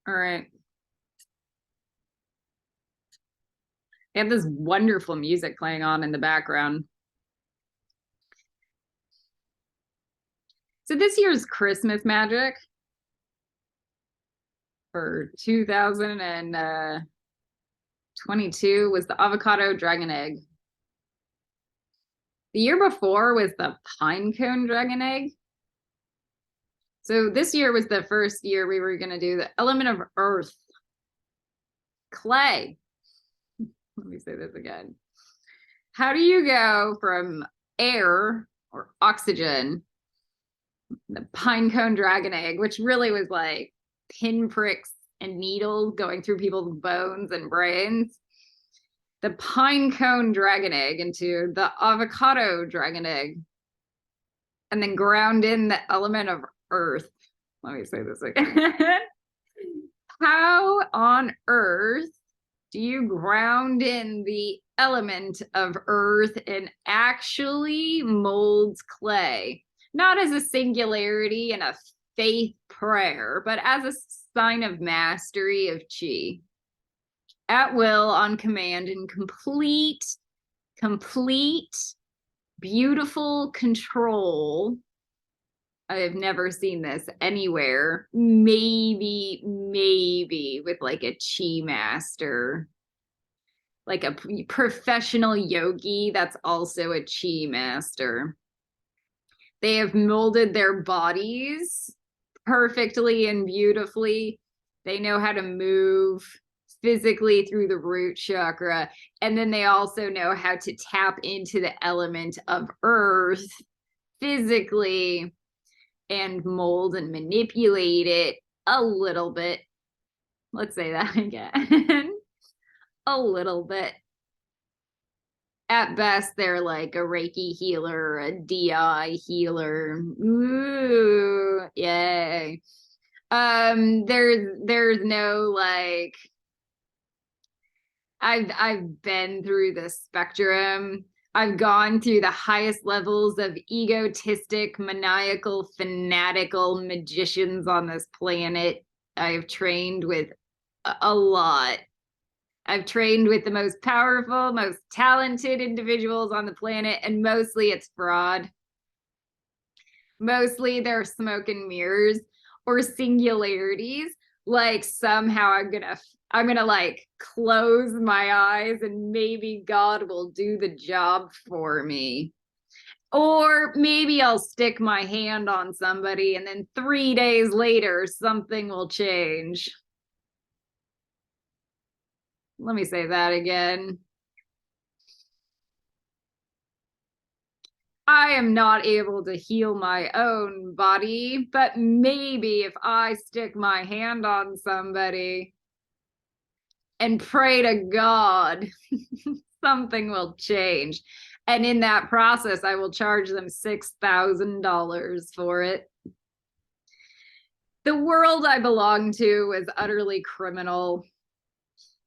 All right. They have this wonderful music playing on in the background. So this year's Christmas magic for 2022 was the avocado dragon egg. The year before was the pine cone dragon egg. So this year was the first year we were going to do the element of earth, clay. Let me say this again. How do you go from air or oxygen, the pine cone dragon egg, which really was like pinpricks and needles going through people's bones and brains, the pine cone dragon egg into the avocado dragon egg, and then ground in the element of earth. Let me say this again. How on earth do you ground in the element of earth and actually molds clay? Not as a singularity and a faith prayer, but as a sign of mastery of chi. At will, on command, in complete, beautiful control. I have never seen this anywhere. Maybe with like a chi master, like a professional yogi that's also a chi master. They have molded their bodies perfectly and beautifully. They know how to move physically through the root chakra. And then they also know how to tap into the element of earth physically and mold and manipulate it a little bit. Let's say that again. A little bit. At best, they're like a Reiki healer, a DI healer. Ooh, yay. There's no like, I've been through the spectrum. I've gone through the highest levels of egotistic, maniacal, fanatical magicians on this planet. I've trained with a lot. I've trained with the most powerful, most talented individuals on the planet, and mostly it's fraud. Mostly they're smoke and mirrors or singularities. Like somehow I'm gonna like close my eyes and maybe God will do the job for me. Or maybe I'll stick my hand on somebody and then 3 days later something will change. Let me say that again. I am not able to heal my own body, but maybe if I stick my hand on somebody and pray to God, something will change. And in that process, I will charge them $6,000 for it. The world I belonged to was utterly criminal.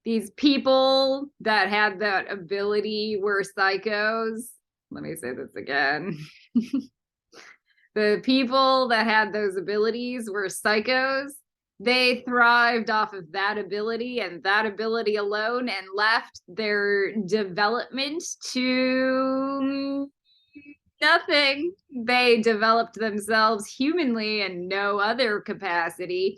These people that had that ability were psychos. Let me say this again. The people that had those abilities were psychos. They thrived off of that ability and that ability alone and left their development to nothing. They developed themselves humanly in no other capacity.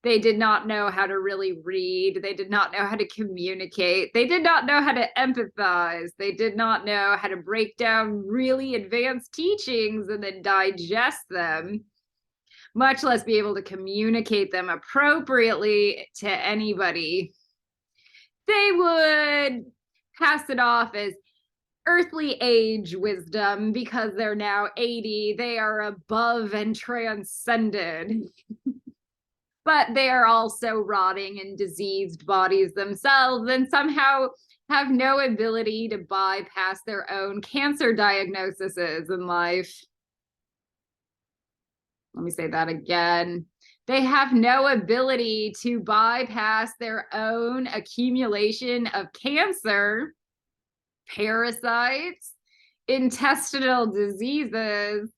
They did not know how to really read. They did not know how to communicate. They did not know how to empathize. They did not know how to break down really advanced teachings and then digest them, much less be able to communicate them appropriately to anybody. They would pass it off as earthly age wisdom because they're now 80. They are above and transcended. But they are also rotting and diseased bodies themselves and somehow have no ability to bypass their own cancer diagnoses in life. Let me say that again. They have no ability to bypass their own accumulation of cancer, parasites, intestinal diseases,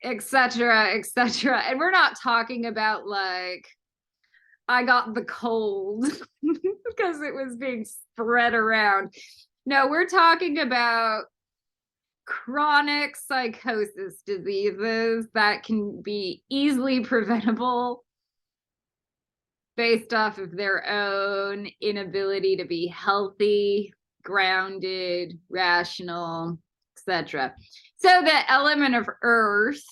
etc., etc. And we're not talking about like I got the cold because it was being spread around. No, we're talking about chronic psychosis diseases that can be easily preventable based off of their own inability to be healthy, grounded, rational, etc. So the element of earth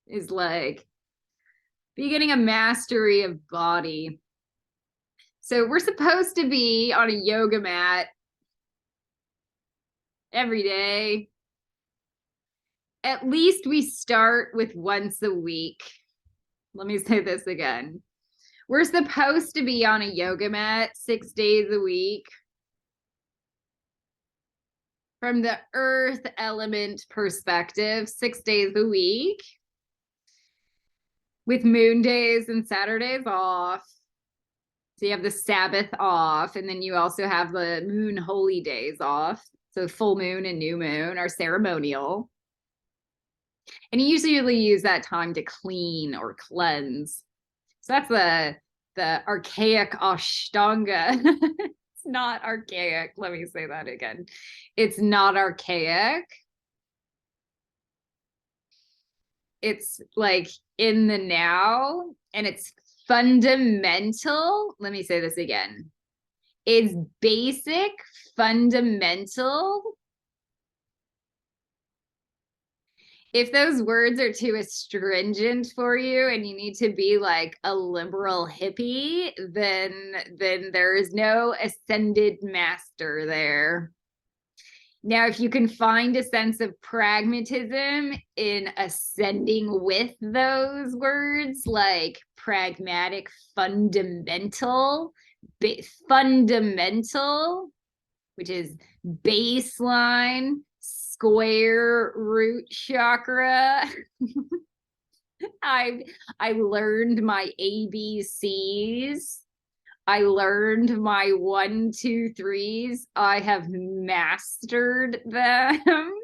is like beginning a mastery of body. So we're supposed to be on a yoga mat every day. At least we start with once a week. Let me say this again. We're supposed to be on a yoga mat 6 days a week. From the earth element perspective, 6 days a week, with moon days and Saturdays off. So you have the Sabbath off, and then you also have the moon holy days off. So full moon and new moon are ceremonial. And you usually use that time to clean or cleanse. So that's the archaic Ashtanga. It's not archaic. Let me say that again. It's not archaic. It's like in the now, and it's fundamental. Let me say this again. It's basic, fundamental. If those words are too astringent for you and you need to be like a liberal hippie, then there is no ascended master there. Now, if you can find a sense of pragmatism in ascending with those words, like pragmatic, fundamental, fundamental, which is baseline, square root chakra. I learned my ABCs. I learned my 1, 2, 3s. I have mastered them.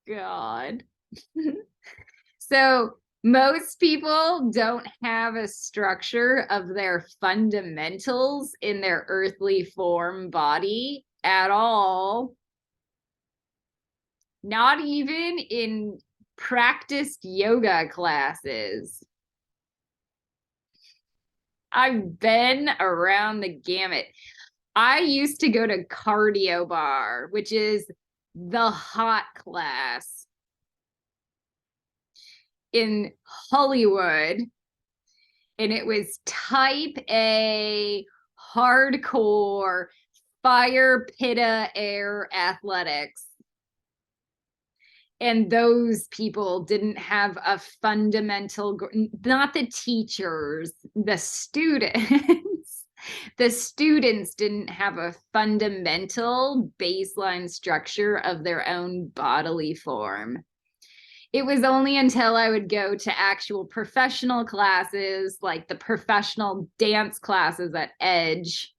God. So most people don't have a structure of their fundamentals in their earthly form body at all. Not even in practiced yoga classes. I've been around the gamut. I used to go to Cardio Bar, which is the hot class in Hollywood. And it was type A, hardcore, fire pitta air athletics. And those people didn't have a fundamental, not the teachers, the students. The students didn't have a fundamental baseline structure of their own bodily form. It was only until I would go to actual professional classes, like the professional dance classes at Edge,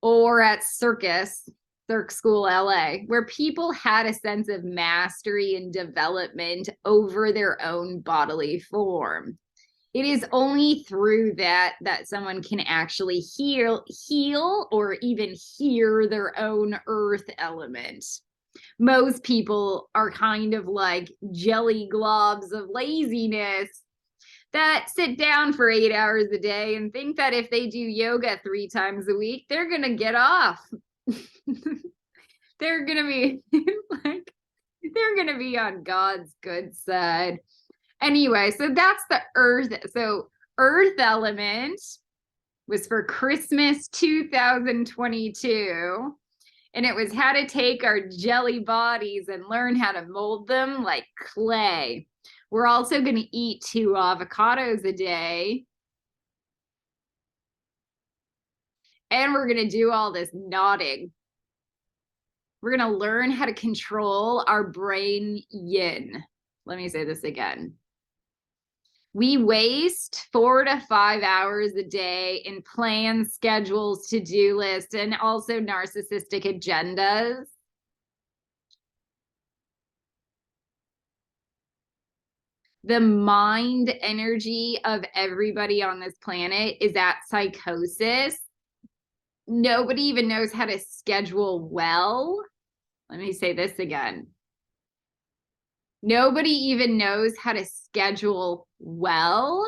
or at Cirque School LA, where people had a sense of mastery and development over their own bodily form. It is only through that someone can actually heal or even hear their own earth element. Most people are kind of like jelly globs of laziness that sit down for 8 hours a day and think that if they do yoga 3 times a week, they're going to get off. They're gonna be like, they're gonna be on God's good side. Anyway, so that's the earth. So earth element was for Christmas 2022. And it was how to take our jelly bodies and learn how to mold them like clay. We're also going to eat 2 avocados a day. And we're going to do all this nodding. We're going to learn how to control our brain yin. Let me say this again. We waste 4 to 5 hours a day in plans, schedules, to-do lists, and also narcissistic agendas. the mind energy of everybody on this planet is at psychosis. Nobody even knows how to schedule well. Let me say this again. Nobody even knows how to schedule well.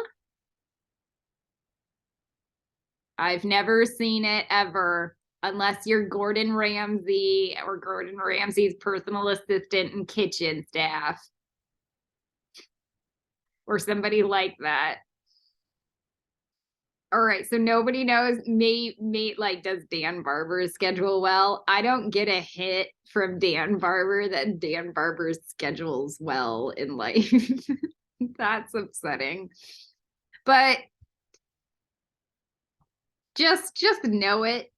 I've never seen it ever, unless you're Gordon Ramsay or Gordon Ramsay's personal assistant and kitchen staff, or somebody like that. All right, so nobody knows like, does Dan Barber schedule well? I don't get a hit from Dan Barber that Dan Barber schedules well in life. That's upsetting. But just know it.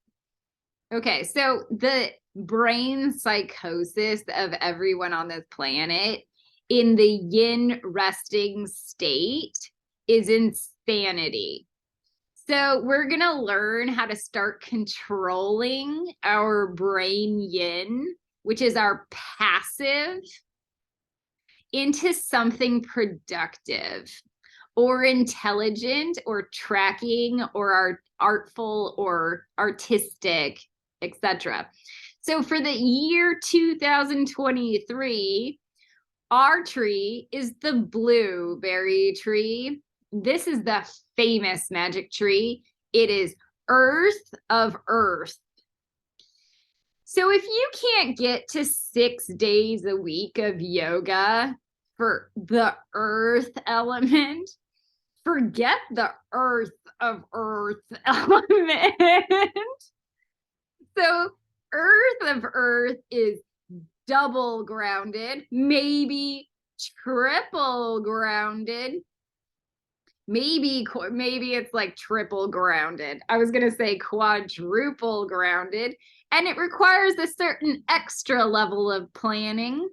Okay, so the brain psychosis of everyone on this planet in the yin resting state is insanity. So we're going to learn how to start controlling our brain yin, which is our passive, into something productive or intelligent or tracking or artful or artistic, etc. So for the year 2023, our tree is the blueberry tree. This is the famous magic tree. It is Earth of Earth. So if you can't get to 6 days a week of yoga for the earth element, forget the Earth of Earth element. So Earth of Earth is double grounded, maybe triple grounded. Maybe it's like triple grounded. I was going to say quadruple grounded, and it requires a certain extra level of planning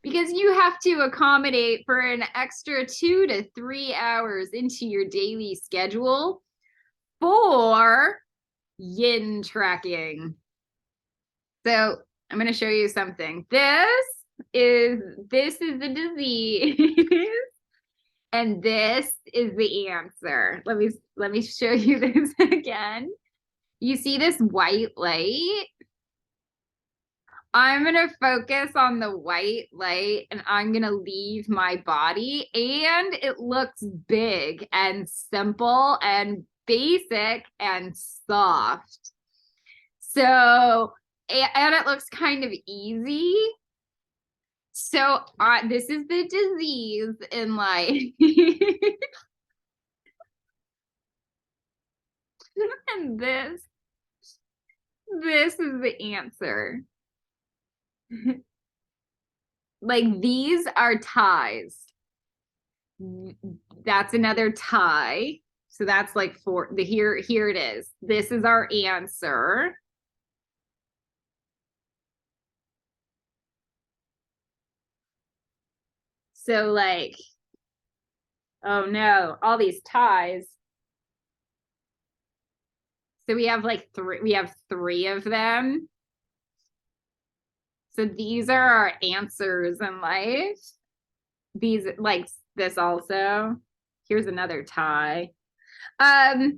because you have to accommodate for an extra 2 to 3 hours into your daily schedule for yin tracking. So I'm going to show you something. This is the disease. And this is the answer. Let me show you this again. You see this white light? I'm going to focus on the white light and I'm going to leave my body, and it looks big and simple and basic and soft. So, and it looks kind of easy. So this is the disease in life. And this is the answer. Like, these are ties. That's another tie. So that's like here it is. This is our answer. So like, oh no, all these ties. So we have like three of them. So these are our answers in life. These, like this also. Here's another tie. Okay,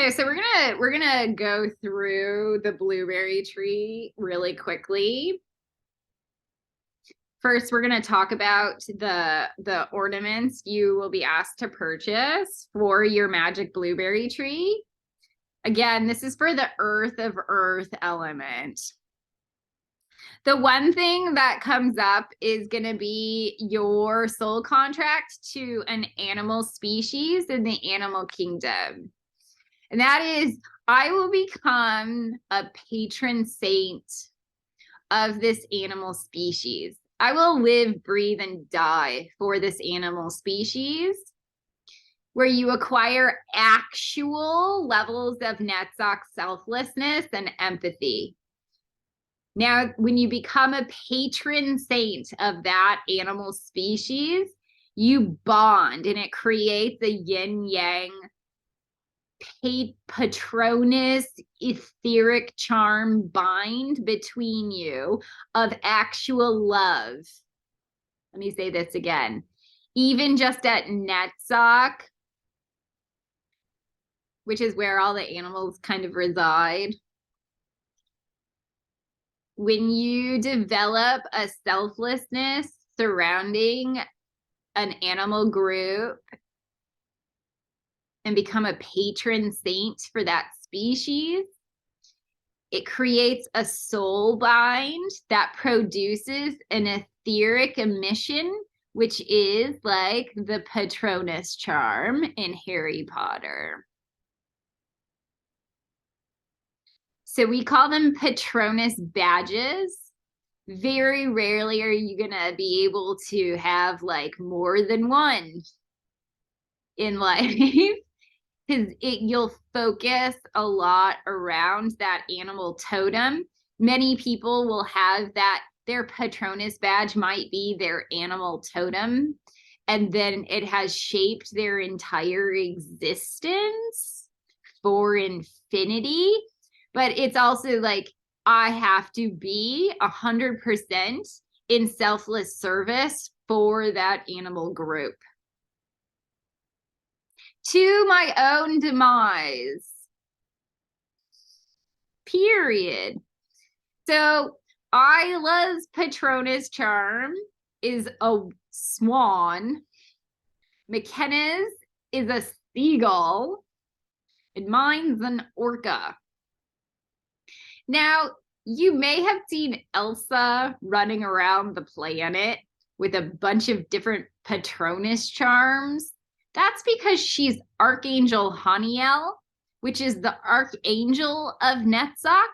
so we're gonna go through the blueberry tree really quickly. First, we're going to talk about the ornaments you will be asked to purchase for your magic blueberry tree. Again, this is for the Earth of Earth element. The one thing that comes up is going to be your soul contract to an animal species in the animal kingdom. And that is, I will become a patron saint of this animal species. I will live, breathe, and die for this animal species, where you acquire actual levels of Netzach selflessness and empathy. Now, when you become a patron saint of that animal species, you bond, and it creates a yin-yang patronus etheric charm bind between you of actual love. Let me say this again. Even just at Netsock, which is where all the animals kind of reside, when you develop a selflessness surrounding an animal group and become a patron saint for that species, it creates a soul bind that produces an etheric emission, which is like the Patronus charm in Harry Potter. So we call them Patronus badges. Very rarely are you gonna be able to have like more than one in life because you'll focus a lot around that animal totem. Many people will have that, their Patronus badge might be their animal totem, and then it has shaped their entire existence for infinity. But it's also like, I have to be 100% in selfless service for that animal group to my own demise. Period. So Isla's Patronus charm is a swan. McKenna's is a seagull. And mine's an orca. Now, you may have seen Elsa running around the planet with a bunch of different Patronus charms. That's because she's Archangel Haniel, which is the archangel of Netsock.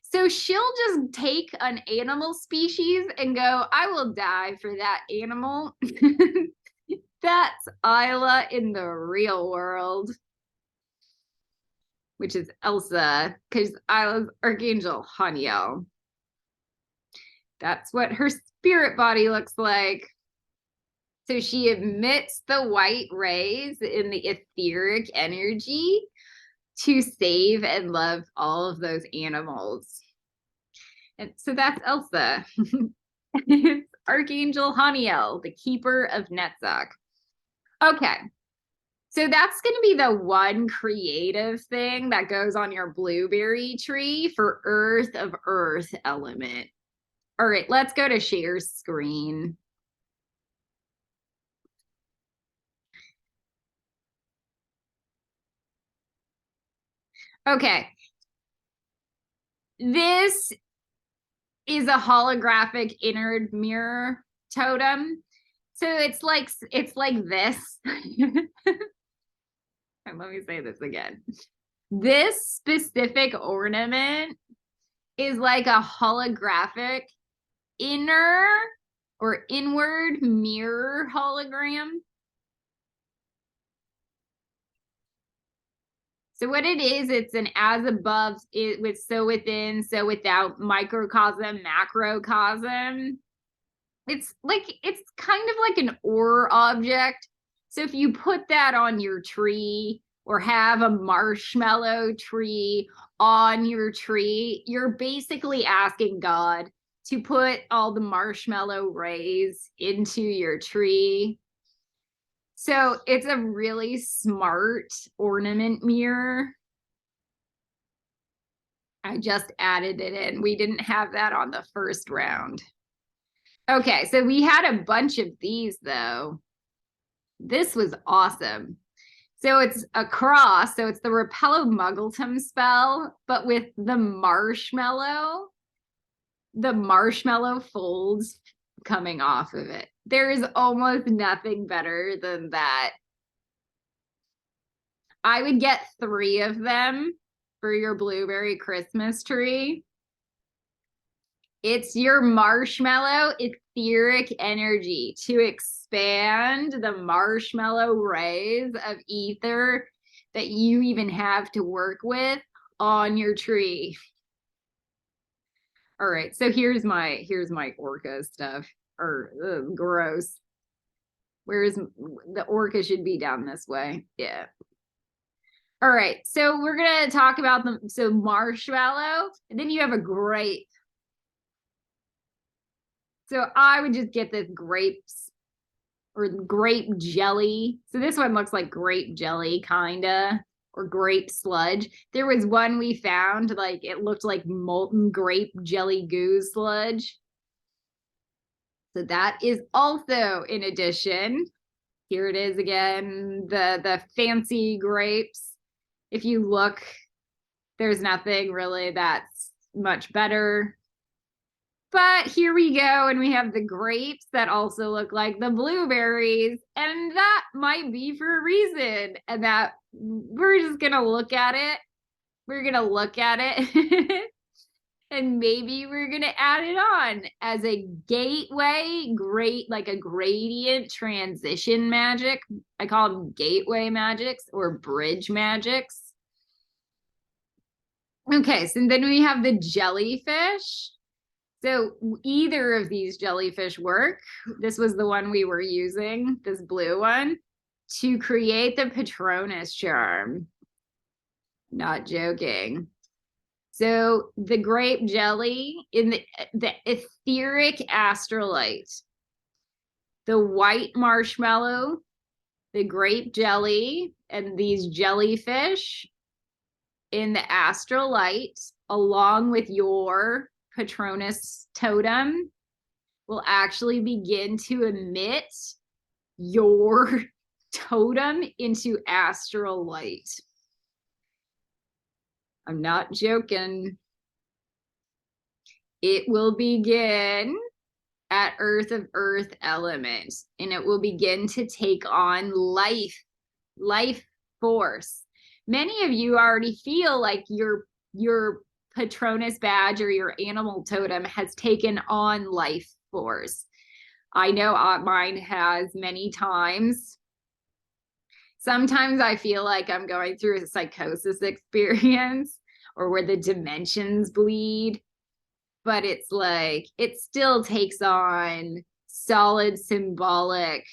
So she'll just take an animal species and go, I will die for that animal. That's Isla in the real world, which is Elsa, because Isla's Archangel Haniel. That's what her spirit body looks like. So she emits the white rays in the etheric energy to save and love all of those animals. And so that's Elsa. It's Archangel Haniel, the keeper of Netsock. Okay. So that's going to be the one creative thing that goes on your blueberry tree for Earth of Earth element. All right, let's go to share screen. Okay. This is a holographic inner mirror totem. So it's like this. And let me say this again. This specific ornament is like a holographic inner or inward mirror hologram. So what it is, it's an as above, it with so within, so without, microcosm, macrocosm. It's kind of like an ore object. So if you put that on your tree or have a marshmallow tree on your tree, you're basically asking God to put all the marshmallow rays into your tree. So it's a really smart ornament mirror. I just added it in. We didn't have that on the first round. Okay, so we had a bunch of these though. This was awesome. So it's a cross. So it's the Repello Muggletum spell, but with the marshmallow folds coming off of it. There is almost nothing better than that. I would get 3 of them for your blueberry Christmas tree. It's your marshmallow etheric energy to expand the marshmallow rays of ether that you even have to work with on your tree. All right, so here's my orca stuff. Or gross. Where's the orca should be down this way? Yeah. All right, so we're gonna talk about them. So marshmallow, and then you have a grape. So I would just get this grapes or grape jelly. So this one looks like grape jelly, kinda, or grape sludge. There was one we found, like it looked like molten grape jelly goo sludge. So that is also in addition. Here it is again, the fancy grapes. If you look, there's nothing really that's much better. But here we go, and we have the grapes that also look like the blueberries, and that might be for a reason. And that we're just gonna look at it. We're gonna look at it. And maybe we're going to add it on as a gateway, like a gradient transition magic. I call them gateway magics or bridge magics. Okay, so then we have the jellyfish. So either of these jellyfish work. This was the one we were using, this blue one, to create the Patronus charm. Not joking. So the grape jelly in the etheric astrolite, the white marshmallow, the grape jelly, and these jellyfish in the astrolite, along with your Patronus totem, will actually begin to emit your totem into astral light. I'm not joking. It will begin at Earth of Earth element, and it will begin to take on life force. Many of you already feel like your Patronus badge or your animal totem has taken on life force. I know mine has many times. Sometimes I feel like I'm going through a psychosis experience or where the dimensions bleed, but it's like it still takes on solid symbolic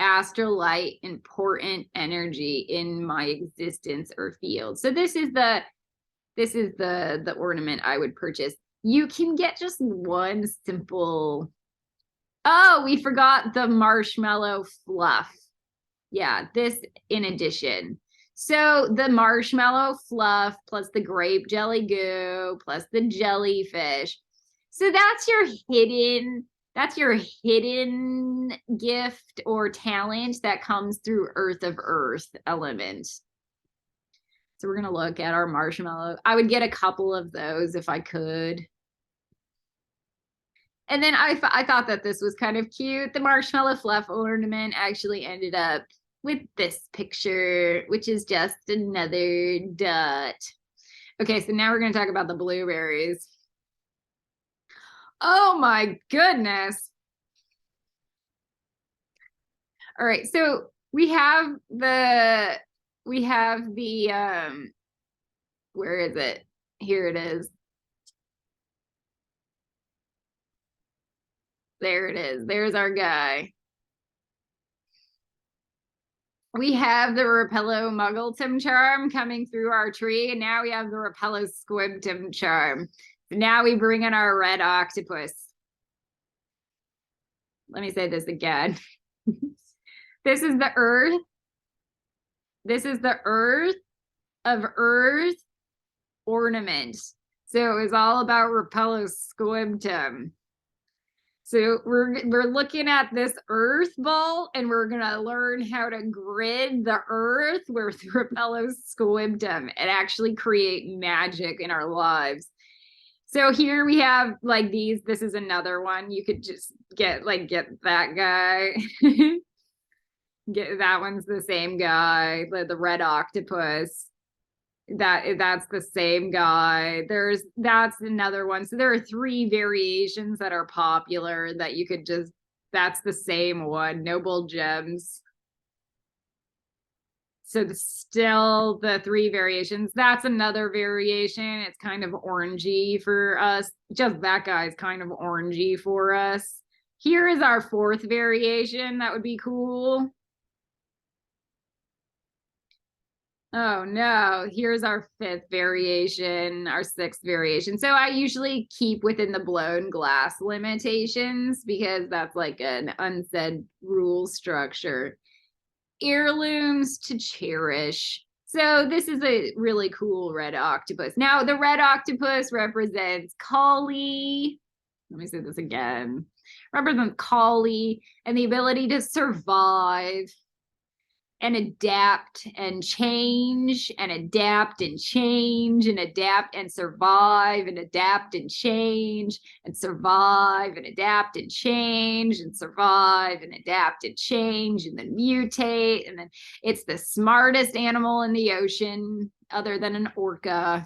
astrolight important energy in my existence or field. So this is the ornament I would purchase. You can get just one simple. Oh, we forgot the marshmallow fluff. Yeah, this in addition. So the marshmallow fluff plus the grape jelly goo plus the jellyfish. So that's your hidden gift or talent that comes through Earth of Earth element. So we're going to look at our marshmallow. I would get a couple of those if I could. And then I thought that this was kind of cute. The marshmallow fluff ornament actually ended up with this picture, which is just another dot. Okay, so now we're going to talk about the blueberries. Oh my goodness. All right, so we have the where is it? Here it is. There it is. There's our guy. We have the Repello Muggleton charm coming through our tree, and now we have the Repello Squibtum charm. Now we bring in our red octopus. Let me say this again. This is the Earth. This is the Earth of Earth ornament. So it was all about Repello Squibtum. So we're looking at this earth ball, and we're gonna learn how to grid the earth with Repello Squibtum and actually create magic in our lives. So here we have like these. This is another one. You could just get that guy. That one's the same guy, the red octopus. That's the same guy. That's another one. So there are 3 variations that are popular that you could just, that's the same one, Noble Gems. So still the 3 variations. That's another variation. It's kind of orangey for us. Just that guy's kind of orangey for us. Here is our 4th variation. That would be cool. Oh no, here's our fifth variation, our sixth variation. So I usually keep within the blown glass limitations because that's like an unsaid rule structure. Heirlooms to cherish. So this is a really cool red octopus. Now the red octopus represents Kali. Let me say this again. Represents Kali and the ability to survive and adapt and change and adapt and change and adapt and survive and adapt and change and survive and adapt and change and survive and adapt and change and then mutate. And then it's the smartest animal in the ocean other than an orca.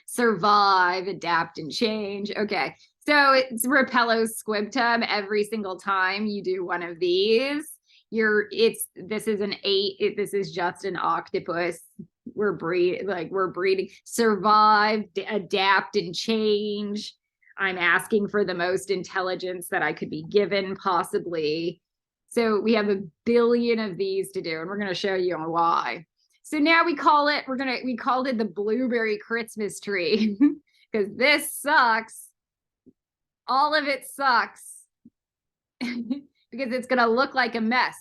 Survive, adapt, and change. Okay. So it's Rapello's squibtum. Every single time you do one of these, this is an 8. This is just an octopus. We're breeding. Survive, adapt, and change. I'm asking for the most intelligence that I could be given, possibly. So we have a billion of these to do, and we're going to show you why. So now we called it the blueberry Christmas tree because this sucks. All of it sucks because it's going to look like a mess.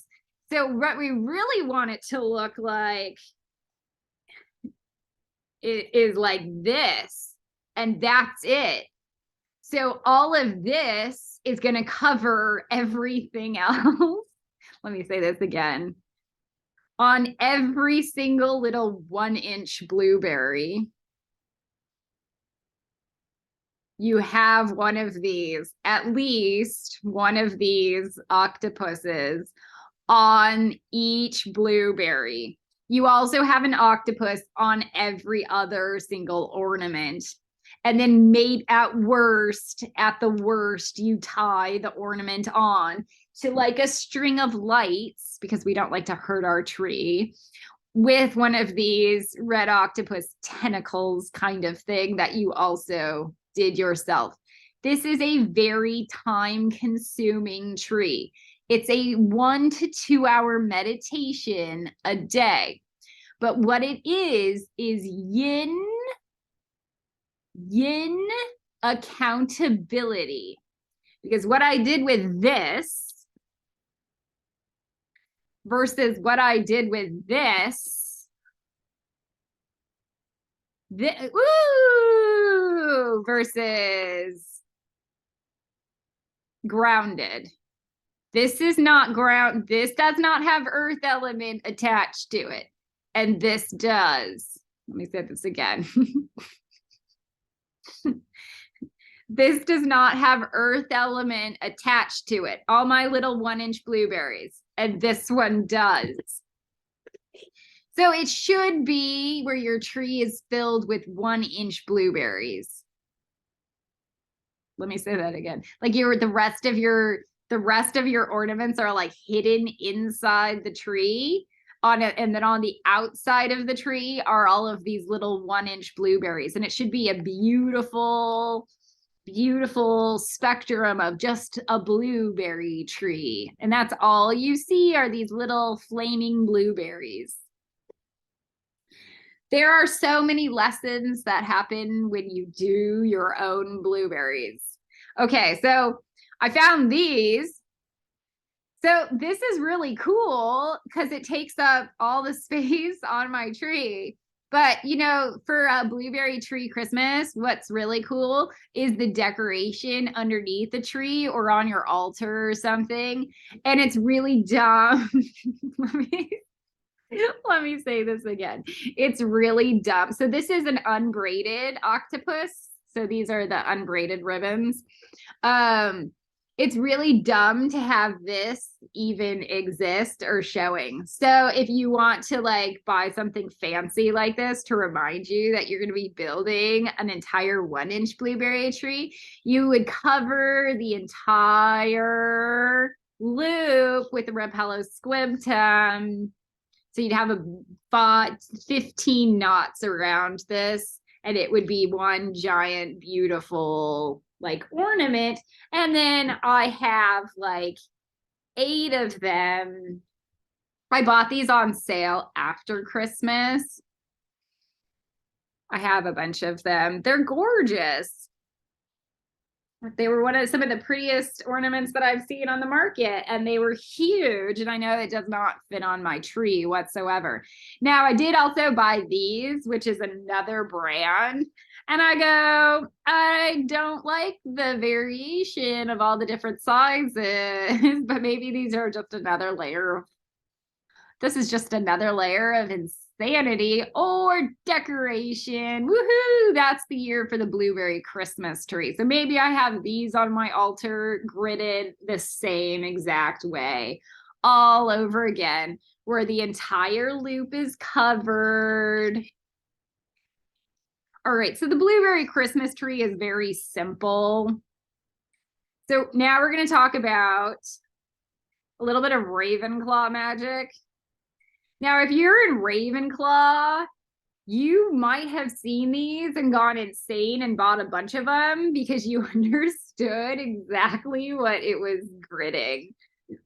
So what we really want it to look like is like this, and that's it. So all of this is going to cover everything else. Let me say this again. On every single little 1-inch blueberry, you have one of these, at least one of these octopuses on each blueberry. You also have an octopus on every other single ornament. And then at the worst, you tie the ornament on to like a string of lights because we don't like to hurt our tree with one of these red octopus tentacles kind of thing that you also did yourself. This is a very time-consuming tree. It's a 1 to 2 hour meditation a day. But what it is yin accountability. Because what I did with this versus what I did with this, versus grounded. This is not ground. This does not have earth element attached to it. And this does. Let me say this again. This does not have earth element attached to it. All my little 1-inch blueberries. And this one does. So it should be where your tree is filled with 1-inch blueberries. Let me say that again. Like the rest of your ornaments are like hidden inside the tree and then on the outside of the tree are all of these little 1-inch blueberries. And it should be a beautiful spectrum of just a blueberry tree. And that's all you see are these little flaming blueberries. There are so many lessons that happen when you do your own blueberries. Okay, so I found these. So this is really cool because it takes up all the space on my tree. But, for a blueberry tree Christmas, what's really cool is the decoration underneath the tree or on your altar or something. And it's really dumb. Let me say this again. It's really dumb. So this is an unbraided octopus. So these are the unbraided ribbons. It's really dumb to have this even exist or showing. So if you want to buy something fancy like this to remind you that you're going to be building an entire 1-inch blueberry tree, you would cover the entire loop with the Rapello squibtum. So you'd have 15 knots around this, and it would be one giant, beautiful ornament. And then I have 8 of them I bought these on sale after Christmas. I have a bunch of them. They're gorgeous. They were some of the prettiest ornaments that I've seen on the market, and they were huge. And I know it does not fit on my tree whatsoever. Now, I did also buy these, which is another brand. And I go, I don't like the variation of all the different sizes, but maybe these are just another layer. This is just another layer of insanity or decoration. Woohoo! That's the year for the blueberry Christmas tree. So maybe I have these on my altar gridded the same exact way all over again, where the entire loop is covered. All right, so the blueberry Christmas tree is very simple. So now we're going to talk about a little bit of Ravenclaw magic. Now, if you're in Ravenclaw, you might have seen these and gone insane and bought a bunch of them because you understood exactly what it was gridding.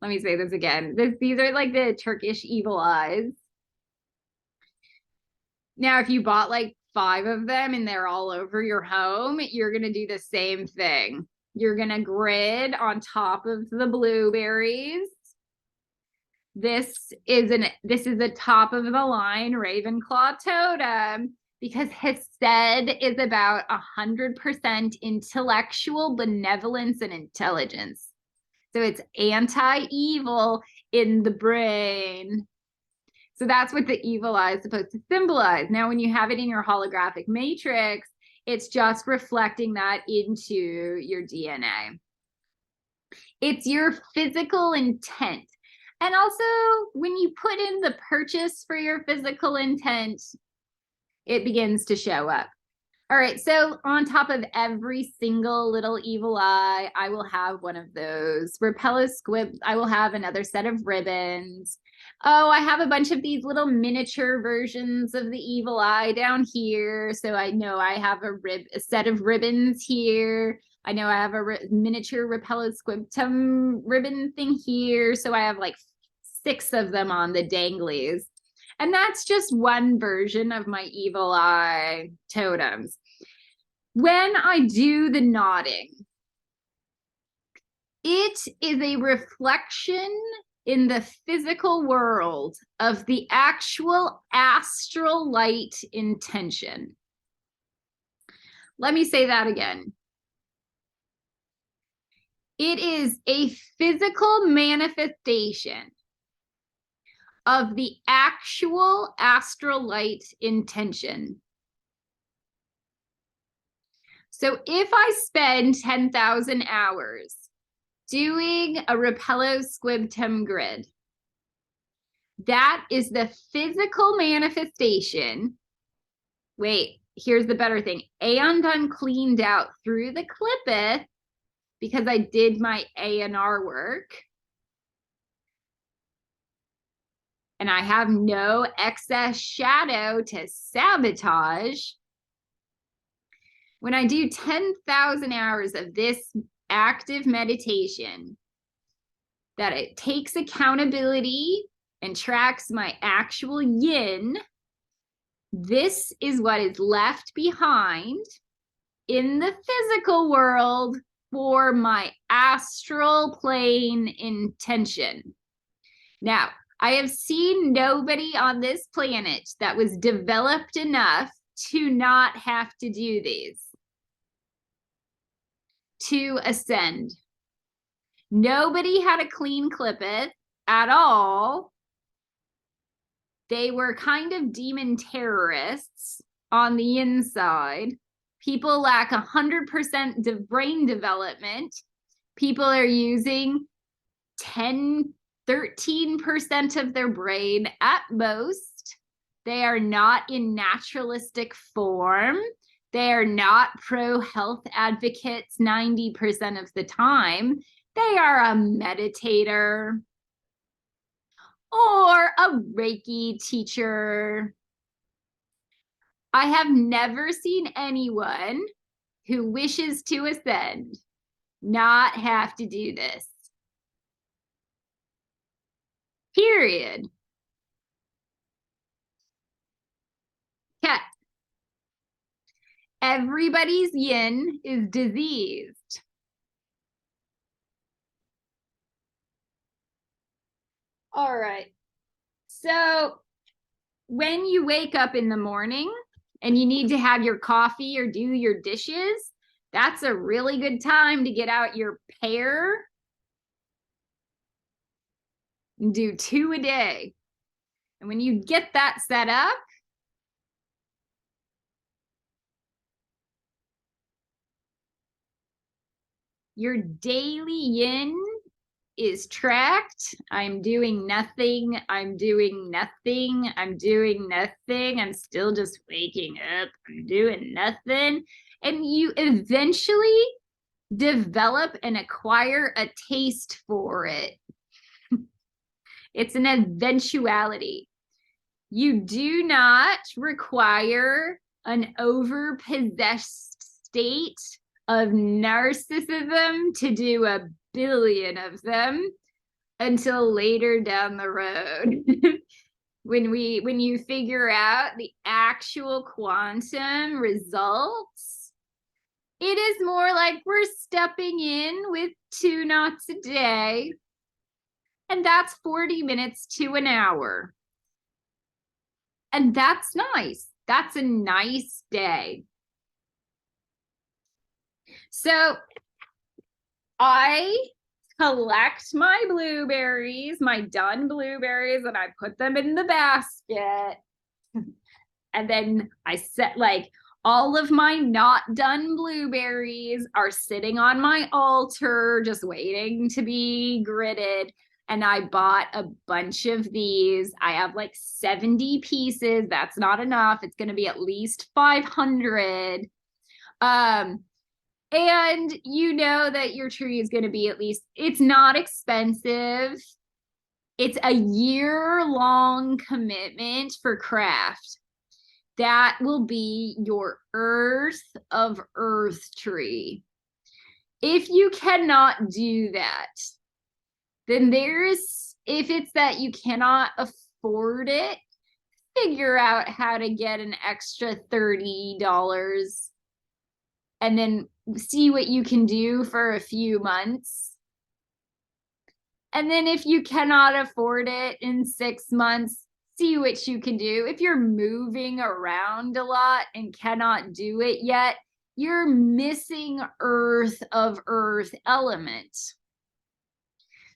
Let me say this again. These are like the Turkish evil eyes. Now, if you bought like 5 of them and they're all over your home, you're going to do the same thing. You're going to grid on top of the blueberries. This is a top of the line Ravenclaw totem because Hesed is about 100% intellectual benevolence and intelligence. So it's anti-evil in the brain. So that's what the evil eye is supposed to symbolize. Now, when you have it in your holographic matrix, it's just reflecting that into your DNA. It's your physical intent. And also, when you put in the purchase for your physical intent, it begins to show up. All right, so on top of every single little evil eye, I will have one of those. Repello Squib, I will have another set of ribbons. Oh, I have a bunch of these little miniature versions of the evil eye down here. So I know I have a set of ribbons here. I know I have a miniature Repello Squibtum ribbon thing here. So I have like 6 of them on the danglies. And that's just one version of my evil eye totems. When I do the nodding, it is a reflection in the physical world of the actual astral light intention. Let me say that again. It is a physical manifestation of the actual astral light intention. So if I spend 10,000 hours doing a Repello Squibtum grid, that is the physical manifestation. Wait, here's the better thing. And I'm cleaned out through the Clippeth because I did my A&R work. And I have no excess shadow to sabotage. When I do 10,000 hours of this active meditation, that it takes accountability and tracks my actual yin, this is what is left behind in the physical world for my astral plane intention. Now, I have seen nobody on this planet that was developed enough to not have to do these, to ascend. Nobody had a clean Clippeth at all. They were kind of demon terrorists on the inside. People lack 100% brain development. People are using 13% of their brain at most. They are not in naturalistic form. They are not pro-health advocates 90% of the time. They are a meditator or a Reiki teacher. I have never seen anyone who wishes to ascend not have to do this. Period. Ket. Everybody's yin is diseased. All right. So when you wake up in the morning and you need to have your coffee or do your dishes, that's a really good time to get out your pear and do 2 a day. And when you get that set up, your daily yin is tracked. I'm doing nothing. I'm doing nothing. I'm doing nothing. I'm still just waking up. I'm doing nothing. And you eventually develop and acquire a taste for it. It's an eventuality. You do not require an overpossessed state of narcissism to do a billion of them until later down the road. when you figure out the actual quantum results, it is more like we're stepping in with 2 knots a day, and that's 40 minutes to an hour. And that's nice. That's a nice day. So I collect my blueberries, my done blueberries, and I put them in the basket. And then I set, like, all of my not done blueberries are sitting on my altar, just waiting to be gridded. And I bought a bunch of these. I have like 70 pieces. That's not enough. It's going to be at least 500. And you know that your tree is going to be at least, it's not expensive. It's a year-long commitment for craft. That will be your earth of earth tree. If you cannot do that, then if it's that you cannot afford it, figure out how to get an extra $30 and then see what you can do for a few months. And then if you cannot afford it in 6 months, see what you can do. If you're moving around a lot and cannot do it yet, you're missing earth of earth element.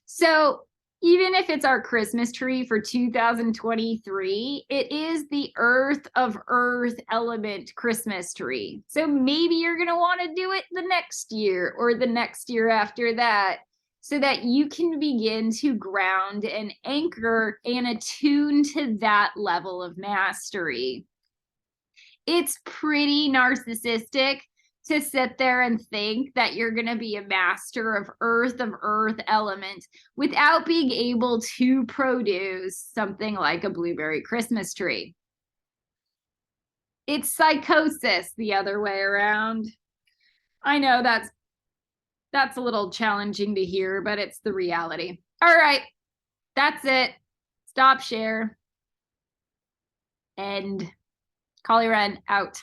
So even if it's our Christmas tree for 2023, it is the earth of earth element Christmas tree. So maybe you're going to want to do it the next year or the next year after that, so that you can begin to ground and anchor and attune to that level of mastery. It's pretty narcissistic to sit there and think that you're going to be a master of earth element without being able to produce something like a blueberry Christmas tree. It's psychosis the other way around. I know that's a little challenging to hear, but it's the reality. All right, that's it. Stop share. And Collie Wren out.